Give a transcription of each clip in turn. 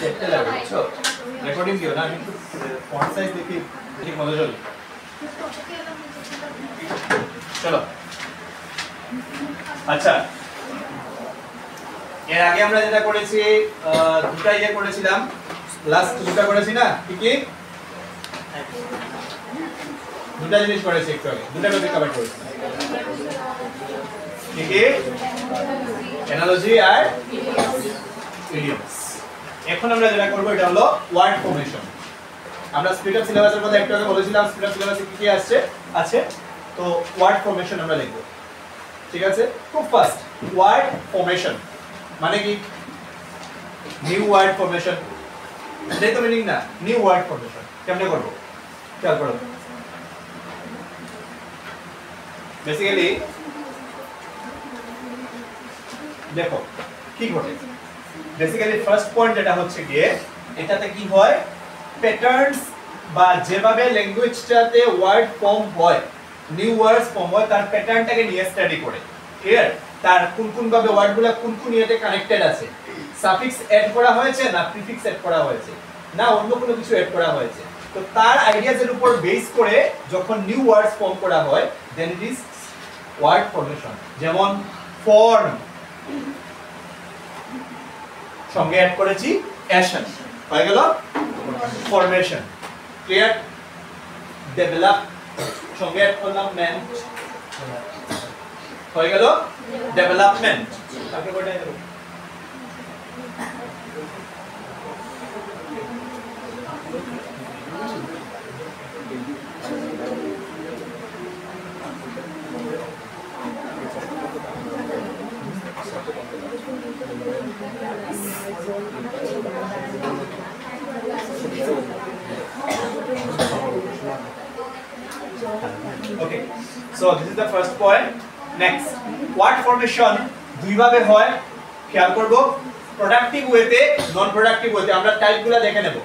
দেখতে লাগবে বুঝছো রেকর্ডিং দিও না আমি একটু ফন্ট সাইজ দেখি ঠিক মতো চলো চলো আচ্ছা এর আগে আমরা যেটা করেছি দুটা ইয়ে করেছিলাম লাস্ট দুটা করেছি না কি কি দুটা জিনিস করেছি একটু আগে দুটা টপিক কভার করেছি কি কি অ্যানালজি আর ইডিয়মস এখন আমরা যেটা করব এটা হলো ওয়ার্ড ফর্মেশন আমরা স্পিড অফ সিলেবাসের মধ্যে একটু আগে বলেছিলাম স্পিড অফ সিলেবাসে কি কি আছে তো ওয়ার্ড ফর্মেশন আমরা লিখব ঠিক আছে খুব ফাস্ট ওয়ার্ড ফর্মেশন মানে কি নিউ ওয়ার্ড ফর্মেশন এটাই তো মিনিং না নিউ ওয়ার্ড ফর্মেশন কেমনে করব খেয়াল করো বেসিক্যালি দেখো কি ঘটে বেসিক্যালি ফার্স্ট পয়েন্ট যেটা হচ্ছে গিয়ে এটাতে কি হয় প্যাটার্নস বা যেভাবে ল্যাঙ্গুয়েজটাতে ওয়ার্ড ফর্ম হয় নিউ ওয়ার্ডস ফর্ম হয় তার প্যাটার্নটাকে নিয়ে স্টাডি করে ক্লিয়ার তার কোন ভাবে ওয়ার্ডগুলো কোন ইয়েতে কানেক্টেড আছে সাফিক্স এড করা হয়েছে না প্রিফিক্স এড করা হয়েছে না অন্য কোনো কিছু এড করা হয়েছে তো তার আইডিয়াজের উপর বেস করে যখন নিউ ওয়ার্ডস ফর্ম করা হয় দেন ইট ইজ ওয়ার্ড ফর্মেশন যেমন ফর্ম সঙ্গে অ্যাড করেছি অ্যাকশন হয়ে গেল ফর্মেশন ক্লিয়ার ডেভেলপ সঙ্গে অ্যাড করলাম মেন্ট হয়ে গেল ডেভেলপমেন্ট তাকে বলে দেব Okay, so this is the first point. Next, word formation দুই ভাবে হয় খেয়াল করব প্রোডাক্টিভ ওয়েতে নন প্রোডাক্টিভ ওয়েতে আমরা টাইপগুলো দেখে নেব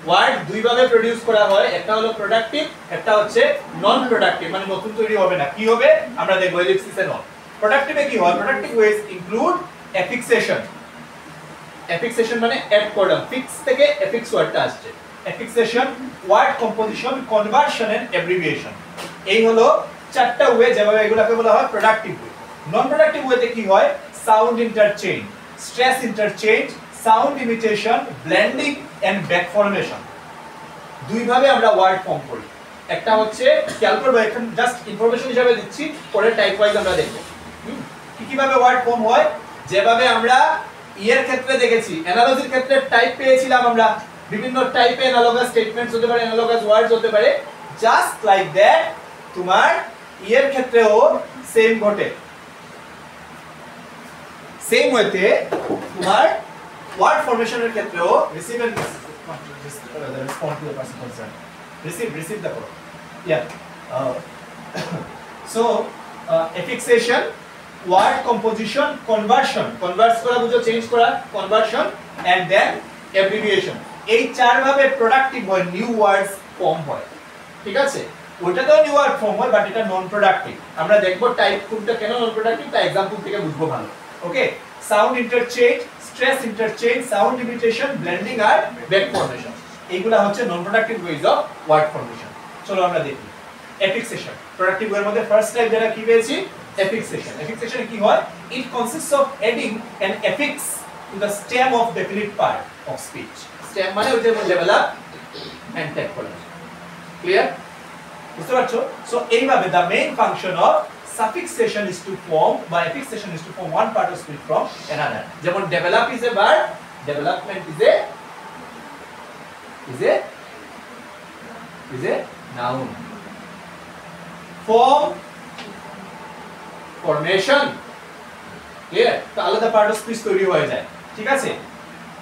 ওয়ার্ড দুই ভাবে প্রোডিউস করা হয় একটা হলো প্রোডাক্টিভ একটা হচ্ছে নন প্রোডাক্টিভ মানে নতুন তৈরি হবে না কি হবে আমরা দেখব এলিপসিস এ নন প্রোডাক্টিভে কি হয় productive ways include affixation affixation মানে অ্যাড করা ফিক্স থেকে এফিক্স ওয়ার্ডটা আসছে affixation word composition conversion and abbreviation এই হলো চারটা ওয়ে যেভাবে এগুলোকে বলা হয় প্রোডাক্টিভ ওয়ে নন প্রোডাক্টিভ ওয়েতে কি হয় sound interchange stress interchange sound imitation blending and back formation দুই ভাবে আমরা ওয়ার্ড ফর্ম করি একটা হচ্ছে খেয়াল করব এখন জাস্ট ইনফরমেশন হিসেবে দিচ্ছি পরে টাইপ ওয়াইজ আমরা দেখব কিভাবে ওয়ার্ড ফর্ম হয় যেভাবে আমরা ইয়ের ক্ষেত্রে দেখেছি অ্যানালজির ক্ষেত্রে টাইপ পেয়েছিলাম আমরা বিভিন্ন টাইপে অ্যানালগাস স্টেটমেন্টস হতে পারে অ্যানালগাস ওয়ার্ডস হতে পারে জাস্ট লাইক দ্যাট তোমার ইয়ের ক্ষেত্রেও সেম ঘটে সেম ওয়েতে তোমার ওয়ার্ড ফর্মেশনের ক্ষেত্রেও receive and respond to the person concern receive দেখো yeah so affixation word composition conversion converse করা বুঝো চেঞ্জ করা কনভার্সন এন্ড দেন অ্যাব্রিভিয়েশন এই চার ভাবে প্রোডাক্টিভ হয় নিউ ওয়ার্ডস ফর্ম হয় ঠিক আছে ওটাতেও নিউ ওয়ার্ড ফর্ম হয় বাট এটা নন প্রোডাক্টিভ আমরা দেখব টাইপ কোনটা কেন নন প্রোডাক্টিভ তা एग्जांपल থেকে বুঝবো ভালো okay sound interchange stress interchange sound imitation blending আর ব্যাক ফর্মেশন এইগুলা হচ্ছে non productive ways of word formation চলো আমরা দেখি এফিক্সেশন প্রোডাক্টিভ ওয়ের মধ্যে ফার্স্ট টাইপ যেটা কি পেয়েছি এফিক্সেশন এফিক্সেশন কি হয় it consists of adding an affix to the stem of definite part of speech stem মানে ওই যে ডেভেলপ এন্ড টেক করা ক্লিয়ার বুঝতে পারছো সো এইভাবে the main function of suffixation is to form by affixation is to form one part of speech from another যেমন develop is a verb development is a noun form formation clear তো আলাদা part of speech তৈরি হয়ে যায় ঠিক আছে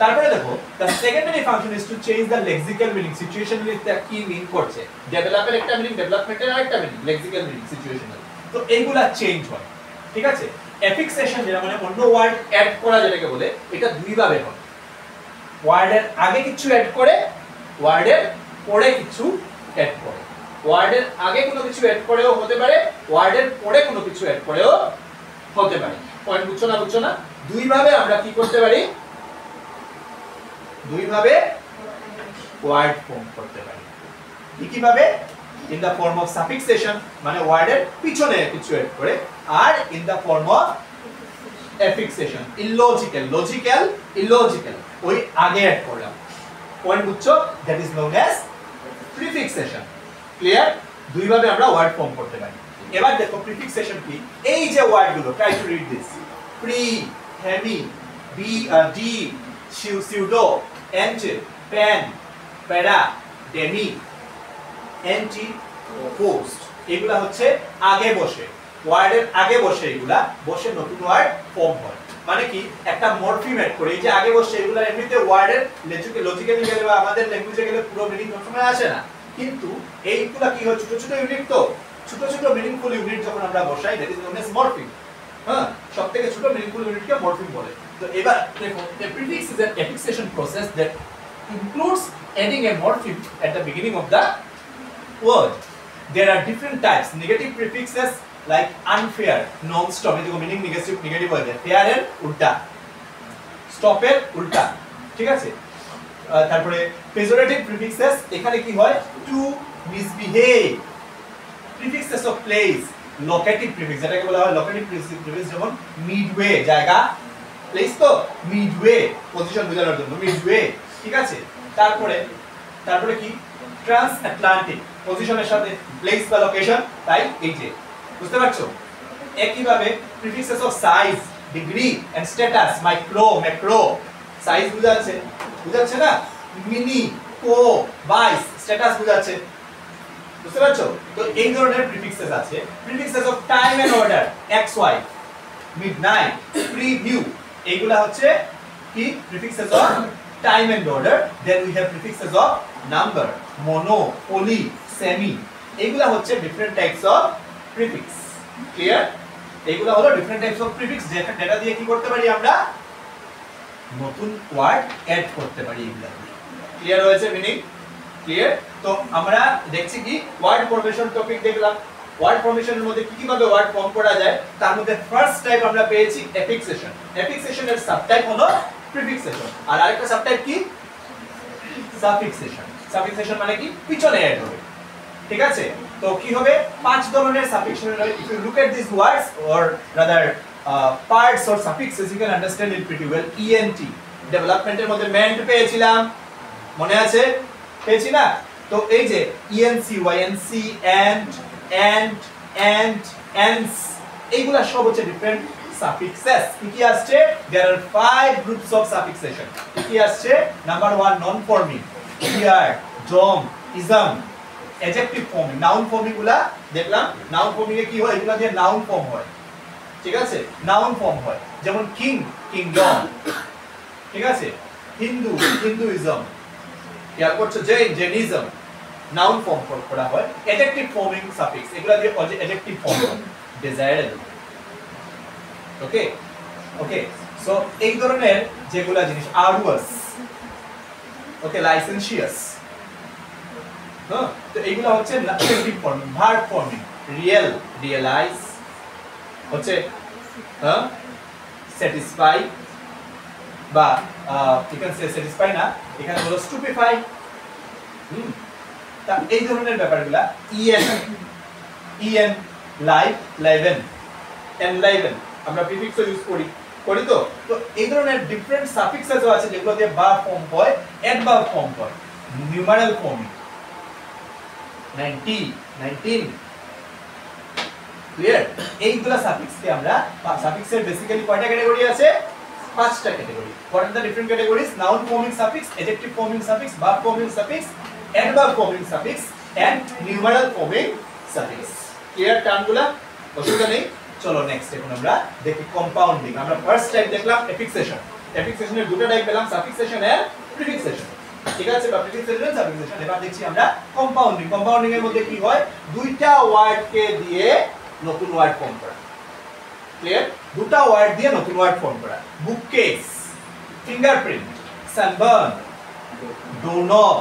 তারপরে দেখো the secondary function is to change the lexical meaning situational টা কি মিন করছে ডেভেলপের একটা মিনিং ডেভেলপমেন্টের আরেকটা মিনিং lexical meaning situational তো এইগুলা চেঞ্জ হয় ঠিক আছে এফিক্সেশন যেটা মানে অন্য ওয়ার্ড অ্যাড করা যেটাকে বলে এটা দুই ভাবে হয় ওয়ার্ডের আগে কিছু অ্যাড করে ওয়ার্ডের পরে কিছু অ্যাড করে ওয়ার্ডের আগে কোনো কিছু অ্যাড করেও হতে পারে ওয়ার্ডের পরে কোনো কিছু অ্যাড করেও হতে পারে পয়েন্ট বুঝছো না দুই ভাবে আমরা কি করতে পারি দুই ভাবে ওয়ার্ড ফর্ম করতে পারি। কিভাবে? In the form of suffixation মানে ওয়ার্ডের পিছনে কিছু এড করে, আর in the form of affixation illogical, logical, illogical ওই আগে অ্যাড করলাম। পয়েন্ট বুঝছো? That is known as prefixation. Clear? দুই ভাবে আমরা ওয়ার্ড ফর্ম করতে পারি। এবার দেখো প্রিফিক্সেশন কি। এই যে ওয়ার্ডগুলো, try to read this. Pre, hemi, be de, pseudo, anti, pan, para, demi, anti, post, এগুলা হচ্ছে আগে বসে, ওয়ার্ডের আগে বসে, এগুলা বসে নতুন ওয়ার্ড ফর্ম হয়। মানে কি একটা মরফিম এড করে, এই যে আগে বসে এগুলা এমনিতে ওয়ার্ডের লজিক্যালি গেলে বা আমাদের ল্যাঙ্গুয়েজে গেলে পুরো মিনিং সবসময় আসে না, কিন্তু এইগুলা কি হয় ছোট ছোট ইউনিট, তো ছোট ছোট মিনিংফুল ইউনিট যখন আমরা বসাই that is known as morpheme. হ্যাঁ, সবথেকে ছোট মিনিংফুল ইউনিটকে মরফিম বলে। তো এবার দেখো a prefix is an affixation process that includes adding a morpheme at the beginning of the word. There are different types. Negative prefixes like unfair, non-stop, এই দেখো meaning negative হয়ে যায়। fair এর উল্টা, stop এর উল্টা, ঠিক আছে? তারপরে pejorative prefixes, এখানে কি হয়? to misbehave. prefixes of place, locative prefix, যেটাকে বলা হয় locative prefix, যেমন midway, জায়গা, place তো midway, পজিশন বোঝানোর জন্য midway, ঠিক আছে? তারপরে কি? transatlantic, পজিশনের সাথে প্লেস বা লোকেশন, তাই এই যে, বুঝতে পারছো? একইভাবে prefixes of size, degree and status, micro, macro, size বুঝাচ্ছে না? মিনি, কো, বাইস, স্ট্যাটাস বুঝাচ্ছে, বুঝতে পারছো? তো এই ধরনের প্রিফিক্সেস আছে। Prefixes of time and order, ex wife, midnight, preview, এইগুলা হচ্ছে কি? Prefixes of time and order. Then we have prefixes of number, mono, poly, semi, এইগুলা হচ্ছে different types of prefix. Clear? এইগুলা হলো ডিফারেন্ট টাইপস অফ প্রিফিক্স, যেটা দিয়ে কি করতে পারি আমরা? নতুন ওয়ার্ড অ্যাড করতে পারি এগুলা দিয়ে। ক্লিয়ার হয়েছে মিনিং? ক্লিয়ার? তো আমরা দেখছি কি ওয়ার্ড ফরমেশন টপিক দেখলাম। ওয়ার্ড ফরমেশনের মধ্যে কি কিভাবে ওয়ার্ড ফর্ম করা যায়, তার মধ্যে ফার্স্ট টাইপ আমরা পেয়েছি এফিক্সেশন। এফিক্সেশনের সাবটাইপ হলো প্রিফিক্সেশন, আর আরেকটা সাবটাইপ কি? সাফিক্সেশন। সাফিক্সেশন মানে কি? পিছনে অ্যাড হবে, ঠিক আছে? তো কি হবে? পাঁচ ধরনের suffixation. If you look at this words or rather parts or suffixes, you can understand it pretty well. ent, ডেভেলপমেন্টের মধ্যে মেন্ট পেয়েছিলাম, মনে আছে? পেয়েছি না? তো এই যে enc, ync, and, ends, এইগুলা সব হচ্ছে ডিফারেন্ট সাফিক্সেস। কি আসছে? there are 5 groups of suffixation. কি আসছে? Number 1 non forming, here, dom, ism, adjective forming, noun forming গুলা দেখলাম। নাউন ফর্মিং এ কি হয়? এগুলা দিয়ে নাউন ফর্ম হয়, ঠিক আছে? নাউন ফর্ম হয়, যেমন কিং, কিংডম, ঠিক আছে? হিন্দু, হিন্দুইজম, খেয়াল করছো? জৈন, জৈনিজম, নাউন ফর্ম করা হয়। অ্যাডজেক্টিভ ফর্মিং সাফিক্স, এগুলা দিয়ে অ্যাডজেক্টিভ ফর্ম হয়। ডিজায়ারেবল, ওকে ওকে। সো এই ধরনের যেগুলা জিনিস, আরুয়াস, ওকে, লাইসেন্সিয়াস, হ্যাঁ, তো এইগুলা হচ্ছে adjective forming. Verb forming, real, realize হচ্ছে স্যাটিসফাই, বা এখানে স্যাটিসফাই না, এখানে হলো স্টুপিফাই। তা এই ধরনের ব্যাপারগুলা। ইএন, লাইভ, লাইভেন, এনলাইভেন, আমরা প্রিফিক্সও ইউজ করি তো। তো এই ধরনের ডিফারেন্ট সাফিক্সেস আছে যেগুলো দিয়ে ভার্ব ফর্ম হয়, অ্যাডভার্ব ফর্ম হয়, নিউমারাল ফর্মিং, 19, ক্লিয়ার? এইগুলা সাফিক্সকে আমরা, সাফিক্সের বেসিক্যালি কয়টা ক্যাটাগরি আছে? 5টা category. What are the different categories? Noun forming suffix, adjective forming suffix, verb forming suffix, adverb forming suffix and numeral forming suffix. Clear টার্মগুলা? অসুবিধা নেই। চলো নেক্সট এখন আমরা দেখি কম্পাউন্ডিং। আমরা ফার্স্ট টাইপ দেখলাম এফিক্সেশন। এফিক্সেশনের দুটো টাইপ পেলাম, সাফিক্সেশন আর প্রিফিক্সেশন, ঠিক আছে? বা প্রিফিক্সেশন আর সাফিক্সেশন। এবার দেখছি আমরা কম্পাউন্ডিং। কম্পাউন্ডিং এর মধ্যে কি হয়? দুইটা ওয়ার্ডকে দিয়ে নতুন ওয়ার্ড ফর্ম করা। ক্লিয়ার? দুটো ওয়ার্ড দিয়ে নতুন ওয়ার্ড ফর্ম করা। বুককেস, ফিঙ্গারপ্রিন্ট, সানবার্ন, ডোরনব,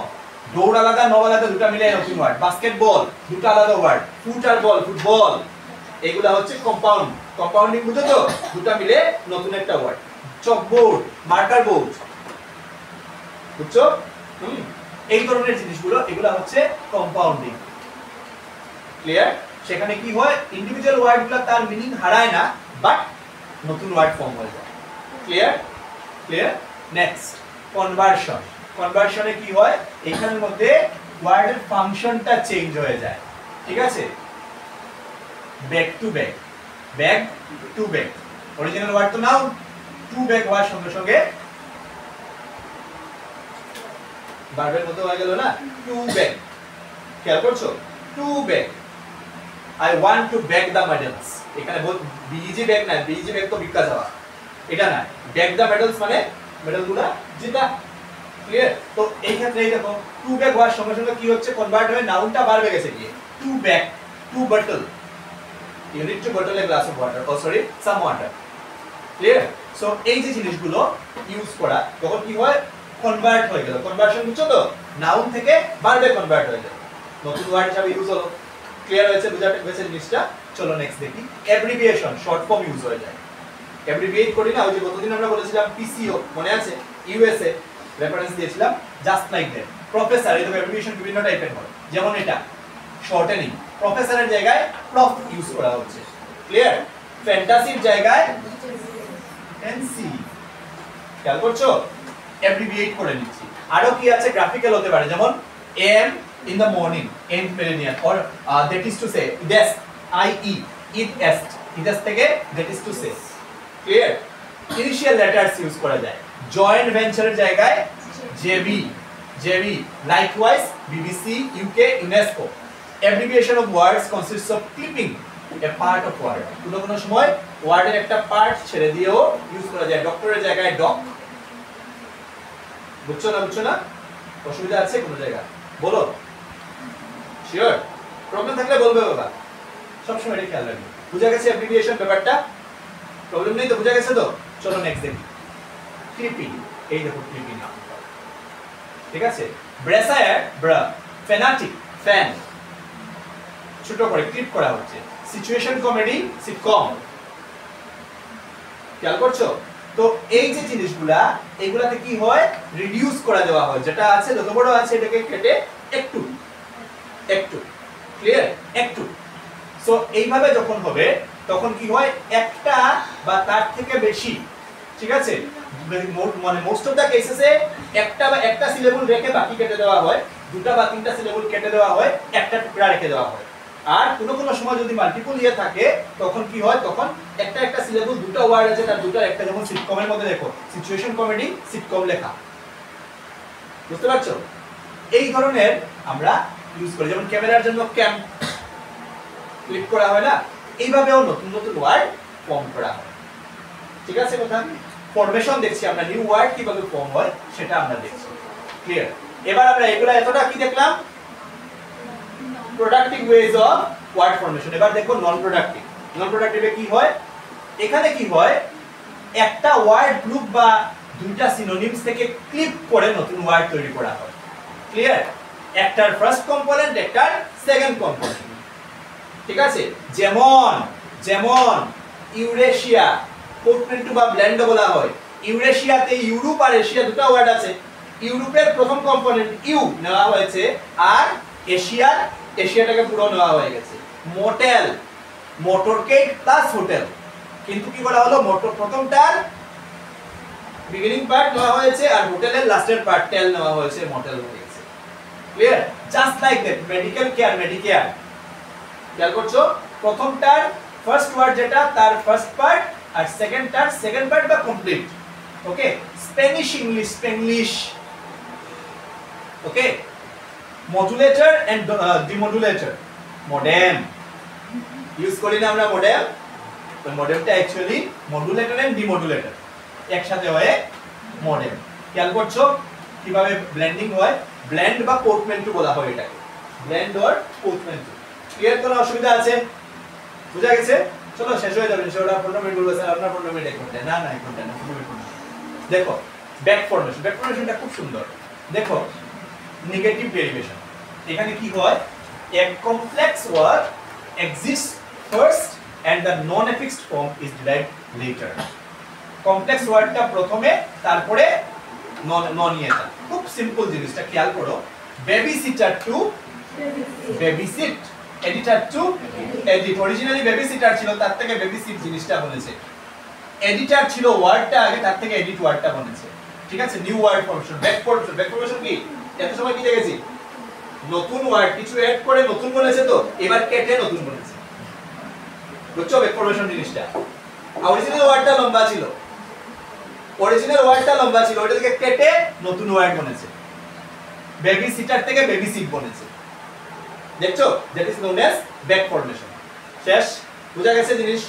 দৌড় আলাদা, নব আলাদা, দুটো মিলে নতুন ওয়ার্ড। বাস্কেটবল, দুটো আলাদা ওয়ার্ড। ফুট আর বল, ফুটবল, এগুলা হচ্ছে কম্পাউন্ড। কম্পাউন্ডিং বুঝো তো? দুটো মিলে নতুন একটা ওয়ার্ড। চকবোর্ড, মার্কার বোর্ড, বুঝছো? এই ধরনের জিনিসগুলো এগুলা হচ্ছে কম্পাউন্ডিং। ক্লিয়ার? সেখানে কি হয়, ইন্ডিভিজুয়াল ওয়ার্ডগুলো তার মিনিং হারায় না, বাট নতুন ওয়ার্ড ফর্ম হয়ে যায়। ক্লিয়ার? ক্লিয়ার? Next, conversion. কনভার্সনে কি হয়, এখানের মধ্যে ওয়ার্ডের ফাংশনটা চেঞ্জ হয়ে যায়। ঠিক আছে? Back to back, back to back, original word তো নাও, টু ব্যাক হওয়ার সঙ্গে সঙ্গে ভার্বের মধ্যে হয়ে গেল না, টু ব্যাক। খেয়াল করছো? To back, I want to back the medals. এখানে বিজি ব্যাক না, বিজি ব্যাক তো ভিক্ষা যাওয়া, এটা না, ব্যাক দ্য মেডেলস মানে মেডেলগুলো জেতা। ক্লিয়ার? তো এই ক্ষেত্রে এই দেখো, টু ব্যাক হওয়ার সঙ্গে সঙ্গে কি হচ্ছে, কনভার্ট হয়ে নাউনটা ভার্বে গেছে গিয়ে, to back, to bottle, you need to bottle a glass of water, oh sorry, some water. Clear? So এই যে জিনিসগুলো ইউজ করা, তখন কি হয়, কনভার্ট হয়ে গেল। কনভার্সন বুঝছো তো, নাউন থেকে ভার্বে কনভার্ট হয়ে গেল, নতুন ওয়ার্ড হিসেবে ইউজ হলো। ক্লিয়ার হয়েছে? বুঝাতে পেরেছে জিনিসটা? চলো নেক্সট দেখি। অ্যাব্রিভিয়েশন, শর্ট ফর্ম ইউজ হয়ে যায়। অ্যাব্রিভিয়েট করি না, ওই যে গতদিন আমরা বলেছিলাম পিসিও, মনে আছে? ইউএসএ রেফারেন্স দিয়েছিলাম, জাস্ট লাইক দ্যাট। প্রফেসর, এই দেখো অ্যাব্রিভিয়েশন বিভিন্ন টাইপের হয়, যেমন এটা শর্টেনিং, প্রফেসরের জায়গায় প্রফ ইউজ করা হচ্ছে। ক্লিয়ার? ফ্যান্টাসির জায়গায় এনসি। খেয়াল করছো? অ্যাব্রিভিয়েট করে নিচ্ছি। আরো কি আছে, গ্রাফিক্যাল হতে পারে, যেমন M in the morning, and meridian, or that is to say, that's IE, it est, it থেকে that is to say. Clear? Initial letters use করা যায়, জয়েন্ট ভেঞ্চারের জায়গায় JB, JB, likewise BBC, UK, UNESCO. Abbreviation of words consists of clipping a part of word. কোনো সময় ওয়ার্ডের একটা part ছেড়ে দিয়েও ইউজ করা যায়, ডক্টরের জায়গায় ডক। বুঝছো না? বুঝছো না? অসুবিধা আছে কোনো জায়গা? বলো, শিওর? প্রবলেম থাকলে বলবে বাবা, সবসময় এটা খেয়াল রাখবে। বুঝা গেছে অ্যাব্রিভিয়েশন ব্যাপারটা? প্রবলেম নেই তো? বুঝা গেছে তো? চলো নেক্সট দেখি। ক্লিপিং, এই দেখো ক্লিপিং, ঠিক আছে? ব্রেসায়ার, ব্রা, ফ্যানাটিক, ফ্যান, ছোট করে ক্লিপ করা হচ্ছে। Situation comedy, sitcom. খেয়াল করছো? তো এই যে জিনিসগুলা, এগুলাতে কি হয়, রিডিউস করে দেওয়া হয়, যেটা আছে যত বড় আছে এটাকে কেটে একটু একটু। ক্লিয়ার? একটু। সো এইভাবে যখন হবে তখন কি হয়, একটা বা তার থেকে বেশি, ঠিক আছে, মানে মোস্ট অফ দা কেসেসে একটা বা একটা সিলেবল রেখে বাকি কেটে দেওয়া হয়, দুটা বা তিনটা সিলেবল কেটে দেওয়া হয়, একটা টুকরা রেখে দেওয়া হয়। আর কোনো সময় যদি মাল্টিপল ইয়ে থাকে তখন কি হয়, তখন একটা একটা সিলেবল, দুটো ওয়ার্ড আছে তার দুটো একটা, যেমন সিটকমের মধ্যে দেখো সিচুয়েশন কমেডি, সিটকম লেখা। বুঝতে পারছো? এই ধরনের আমরা ইউজ করি, যেমন ক্যামেরার জন্য ক্যাম ক্লিক করা হয় না, এইভাবেও নতুন নতুন ওয়ার্ড ফর্ম করা হয়। ঠিক আছে কথা? ফরমেশন দেখছি আমরা, নিউ ওয়ার্ড কিভাবে ফর্ম হয় সেটা আমরা দেখছি। ক্লিয়ার? এবার আমরা এগুলা এতটা কি দেখলাম, productive ways of word formation. এবার দেখো নন প্রোডাক্টিভ। নন প্রোডাক্টিভে কি হয়, এখানে কি হয়, একটা ওয়ার্ড গ্রুপ বা দুইটা সিনোনিমস থেকে ক্লিপ করে নতুন ওয়ার্ড তৈরি করা হয়। ক্লিয়ার? একটার ফার্স্ট কম্পোনেন্ট, একটার সেকেন্ড কম্পোনেন্ট। ঠিক আছে? যেমন যেমন ইউরেশিয়া, পোর্টমেন্টু বা ব্ল্যান্ড বলা হয়। ইউরেশিয়াতে ইউরোপ আর এশিয়া দুটো ওয়ার্ড আছে। ইউরোপের প্রথম কম্পোনেন্ট ইউ নেওয়া হয়েছে, আর এশিয়াটাকে পুরো নেওয়া হয়ে গেছে। মোটেল, মোটরকেট প্লাস হোটেল, কিন্তু কি বলা হলো, মোটর প্রথমটার বিগিনিং পার্ট নেওয়া হয়েছে আর হোটেলের লাস্টের পার্ট টেল নেওয়া হয়েছে, মোটেল হয়ে গেছে। Clear? Just like that medical care, medicare. খেয়াল করছো? প্রথমটার ফার্স্ট ওয়ার্ড যেটা, তার ফার্স্ট পার্ট, আর সেকেন্ডটার সেকেন্ড পার্ট বা complete. Okay? Spanish, English, Spanish. Okay? Modulator and demodulator, modem use করি না আমরা, মডেম। তো মডেমটা অ্যাকচুয়ালি মডুলেটর এন্ড ডিমodulator একসাথে হয় মডেম। খেয়াল করছো কিভাবে ব্লেন্ডিং হয়? ব্লেন্ড বা পোর্টমেন্টু বলা হয় এটাকে, ব্লেন্ড অর পোর্টমেন্টু। ক্লিয়ার? কোনো অসুবিধা আছে? বুঝা গেছে? চলো শেষ হয়ে যাবে ইনশাআল্লাহ। 15 মিনিট বলবো স্যার, আপনার 15 মিনিট করতে না, না এখন না, 15 মিনিট। দেখো ব্যাক ফরমেশন, ব্যাক ফরমেশনটা খুব সুন্দর। দেখো নেগেটিভ ডেরিভেশন, এখানে কি হয়, a complex word exists first and the non-affixed form is derived later. Complex ওয়ার্ডটা প্রথমে, তারপরে নন ইয়েটা। খুব সিম্পল জিনিসটা খেয়াল করো, baby sitter to baby sit, editor to edit. Originally baby sitter ছিল, তার থেকে বেবি সিট জিনিসটা বলেছে। এডিটর ছিল ওয়ার্ডটা আগে, তার থেকে এডিট ওয়ার্ডটা বলেছে। ঠিক আছে, new word formation. Back formation কি এত সময় কি দেখেছি, নতুন ওয়ার্ড কিছু এড করে নতুন বলেছে, তো এবার কেটে নতুন বলেছে। বুঝছো ব্যাক ফরমেশন জিনিসটা? অরিজিনাল ওয়ার্ডটা লম্বা ছিল, ওটা থেকে কেটে নতুন ওয়ার্ড বলেছে। বেবি সিটার থেকে বেবি সিট বলেছে। দেখছো, that is known as back formation. শেষ? বুঝা গেছে জিনিস?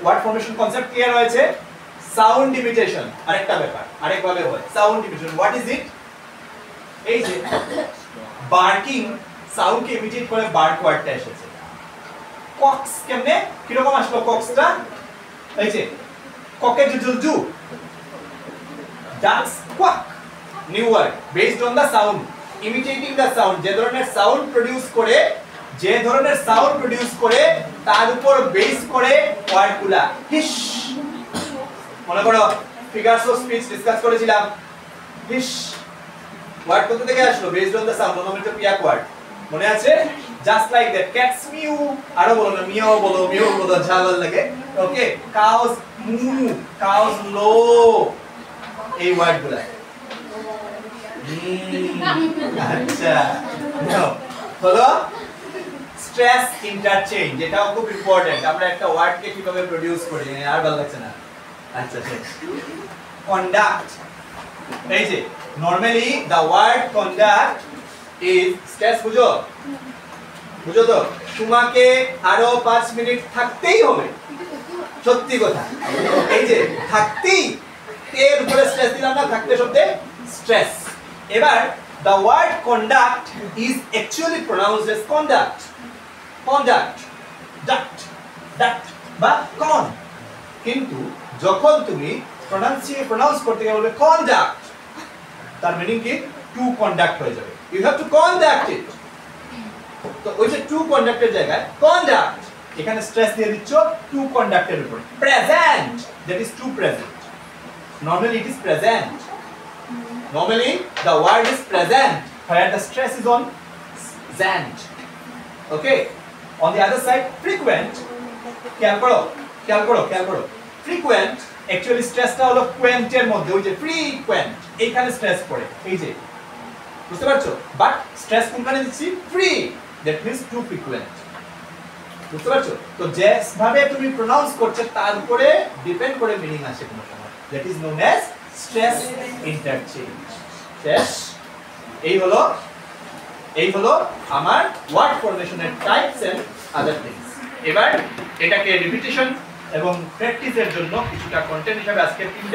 ওয়ার্ড ফরমেশন কনসেপ্ট ক্লিয়ার হয়েছে। সাউন্ড ইমিটেশন আরেকটা ব্যাপার, আরেকভাবে হয় sound imitation. What is it? এই যে বার্কিং সাউন্ডকে ইমিটেট করে বার্ক ওয়ার্ডটা এসেছে। কক্স কেমনে কি রকম আসলো কক্সটা? এই যে ককে জুজুজু, ducks quack, new word based on the sound, imitating the sound. যে ধরনের সাউন্ড প্রডিউস করে তার উপর বেস করে ওয়ার্ডগুলা। হিস, মনে করো ফিগারস অফ স্পিচ ডিসকাস করেছিলাম। হিস ওয়ার্ড কোথা থেকে আসলো? Based on the sound, onomatopoeic word. মনে আছে? Just like that, cats mew, আরো বলো না, মিয়াও বলো, মিয়াও বলো, যা ভালো লাগে। ওকে, কাউস মু, কাউস লো, এই ওয়ার্ডগুলা। আচ্ছা, হলো স্ট্রেস ইন্টারচেঞ্জ। এটাও খুব ইম্পর্টেন্ট। আমরা একটা ওয়ার্ডকে কিভাবে প্রডিউস করি, আর ভালো লাগছে না। আচ্ছা, কন্ডাক্ট। এই যে normally the word conduct is stress. বুঝো তো? তোমাকে আরো 5 মিনিট থাকতেই হবে, সত্যি কথা। এই যে থাকতেই, এর উপরে স্ট্রেস দিলাম না, থাকতে শব্দে স্ট্রেস। এবার the word conduct is actually pronounced as conduct, duct বা con, কিন্তু যখন তুমি প্রনাউন্স করতে গেলে বলবে conduct, তার মিনিং কি? টু কন্ডাক্ট হয়ে যাবে। you have to conduct it। তো ওই যে টু কন্ডাক্টের জায়গায় conduct, এখানে স্ট্রেস দিয়ে দিচ্ছ টু কন্ডাক্টের উপর। present, that is to present, normally it is present, normally the word is present where the stress is on zant. Okay, on the other side frequent, খেয়াল করো frequent actually স্ট্রেসটা হলো quent এর মধ্যে, ওই যে frequent এইখানে স্ট্রেস পড়ে, এই যে বুঝতে পারছো? বাট স্ট্রেস কোনখানে দিচ্ছি? Free, that means to frequent. বুঝতে পারছো? তো যেভাবে তুমি প্রনাউন্স করছো তার উপরে ডিপেন্ড করে মিনিং আসে কোনো সময়। That is known as stress interchange. শেষ? এই হলো আমার ওয়ার্ড ফরমেশনের টাইপস এন্ড আদার থিংস। এবার এটাকে রিপিটিশন এবং প্র্যাকটিসের জন্য কিছুটা কন্টেন্ট হিসেবে আজকে 3